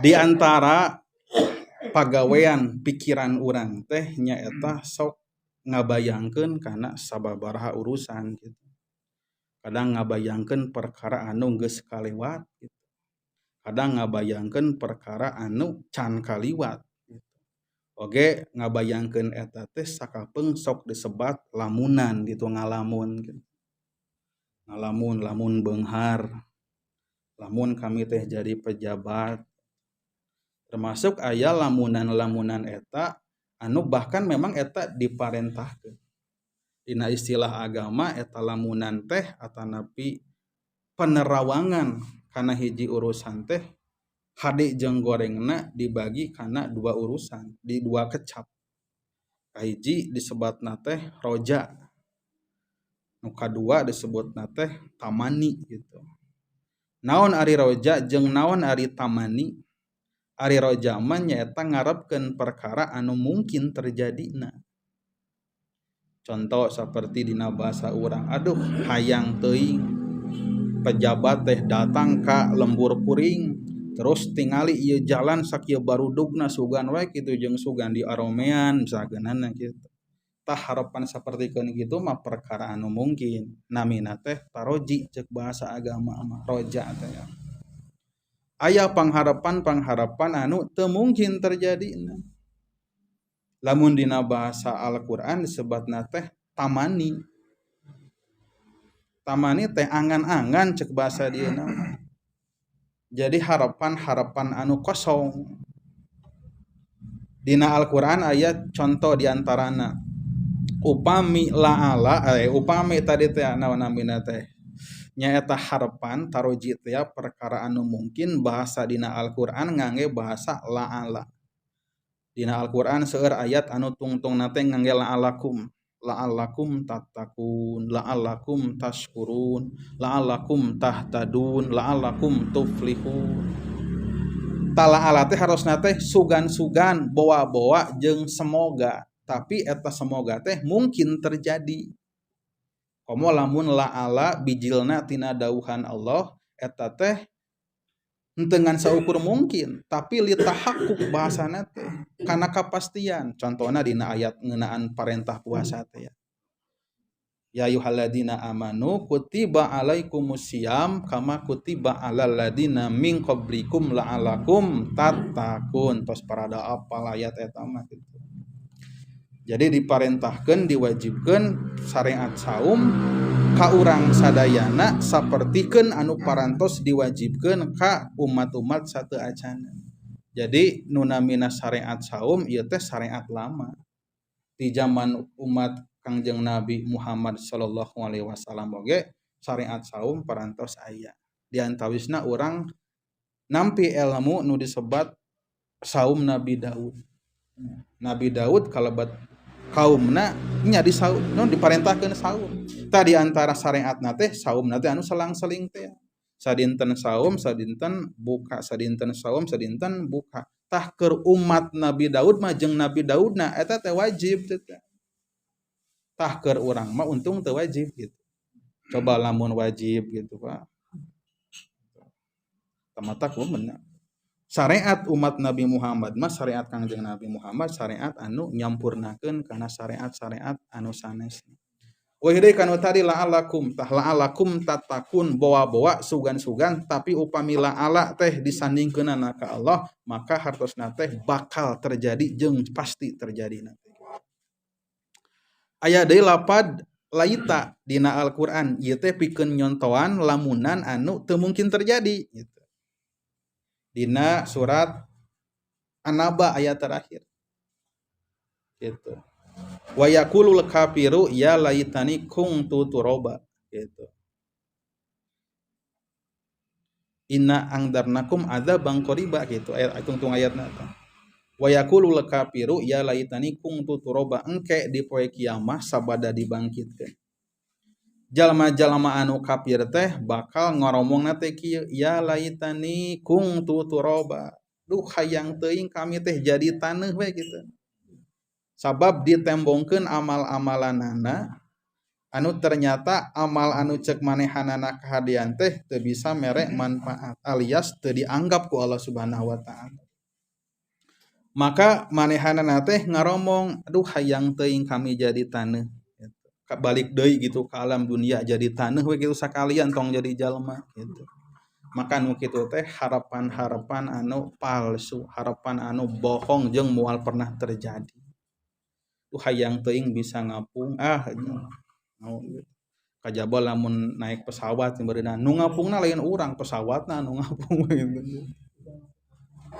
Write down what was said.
Di antara pagawean pikiran urang teh nyaeta sok ngabayangkeun kana sababaraha urusan gitu. Kadang ngabayangkeun perkara anu geus kalewat gitu. Kadang ngabayangkeun perkara anu can kaliwat gitu. Oge ngabayangkeun eta teh sakapeung sok disebat lamunan gitu, ngalamun gitu. Lamun beunghar, lamun kami teh jadi pejabat, termasuk aya lamunan-lamunan eta anu bahkan memang eta diparentahkeun. Dina istilah agama eta lamunan teh atanapi penerawangan kana hiji urusan teh hade jeung gorengna dibagi kana dua urusan, di dua kecap. Kahiji disebutna teh roja, nu kadua disebutna teh tamani gitu. Naon ari roja jeung naon ari tamani? Ari roja mah nyaeta ngarepkeun perkara anu mungkin terjadina. Contoh seperti dina bahasa urang, aduh hayang teuing pejabat teh datang ka lembur kuring, terus tingali ieu jalan sakieu barudugna sugan wae kitu jeung sugan di aromean misalkeunana kitu. Tah harapan sapertikeun kitu mah perkara anu mungkin. Namina teh taroji ceuk bahasa agama mah roja teh. Aya pangharapan-pangharapan anu teu mungkin terjadina. Lamun dina bahasa Al-Qur'an disebutna teh tamani. Tamani teh angan-angan ceuk bahasa dieuna. Jadi harapan-harapan anu kosong. Dina Al-Qur'an aya contoh diantarana upami upami tadi teh naon namina teh nyaeta harapan taroji teh perkara anu mungkin bahasa dina Al-Qur'an ngangge bahasa la'ala. Dina Al-Qur'an seueur ayat anu tungtungna teh ngangge la'allakum tattaqun, la'allakum tashkurun, la'allakum tahtadun, la'allakum tuflihun. Tala'ala teh harosna teh sugan-sugan, boa-boa jeung semoga, tapi eta semoga teh mungkin terjadi. Komo lamun la'ala bijilna tina dauhan Allah eta teh henteu ngan saukur mungkin, tapi litahaqquk bahasana teh kana kapastian. Contohna dina ayat ngeunaan parentah puasa teh ya. Ya ayyuhalladzina amanu kutiba alaikumusiyam kama kutiba alal ladzina min qablikum la'allakum tattaqun. Tos parada apal ayat eta mah kitu. Jadi diparentahkeun diwajibkeun syariat saum ka urang sadayana sapertikeun anu parantos diwajibkeun ka umat-umat sateu acana. Jadi nu namina syariat saum ieu teh syariat lama. Di zaman umat Kangjeng Nabi Muhammad sallallahu alaihi wasallam oge syariat saum parantos aya. Di antawisna urang nampi ilmu nu disebat saum Nabi Daud. Nabi Daud kalabat kaumna nya di saum non diparentahkeun saum. Tadi antara syariatna teh saumna teh anu selang-seling teh. Sadinten saum, sadinten buka, sadinten saum, sadinten buka. Tah keur umat Nabi Daud mah jeung Nabi Daudna eta teh wajib teh. Tah keur urang mah untung teu wajib gitu. Coba lamun wajib gitu Pak. Tamata kumaha? Syariat umat Nabi Muhammad mah syariat Kangjeng Nabi Muhammad syariat anu nyampurnakeun kana syariat-syariat anu sanes. Wah deui kanu tadi la'alakum tattaqun bawa-bawa sugan-sugan tapi upami la'ala teh disandingkeunana ka Allah maka hartosna teh bakal terjadi jeung pasti terjadi nanti. Aya deui lapad laita dina Al-Qur'an ieu teh pikeun nyontoan lamunan anu teu mungkin terjadi gitu. Dina surat An-Naba ayat terakhir. Gitu. Wa yaqulul kafiru ya laitani kuntu turaba gitu. Inna angdarnakum adzaban qariba gitu. Ayat tungtung ayatna tah. Wa yaqulul kafiru ya laitani kuntu turaba engke di poe kiamah sabada dibangkitkeun. Jalma-jalma anu kafir teh bakal ngoromongna teh kieu ya laitani kuntu turaba. Duh hayang teuing kami teh jadi taneuh we gitu. Sabab ditembongkeun amal-amalanana anu ternyata amal anu cek manehanana kahadian teh teu bisa mere manfaat alias teu dianggap ku Allah Subhanahu wa taala. Maka manehanana teh ngaromong, aduh hayang teuing kami jadi taneuh. Balik deui gitu ke alam dunia jadi taneuh we kitu sakalian tong jadi jalma gitu. Maka nu kitu teh harapan-harapan anu palsu, harapan anu bohong jeung moal pernah terjadi. Hayang teuing bisa ngapung kajaba lamun naik pesawat beureunan nu ngapungna lain urang pesawatna nu ngapung gitu.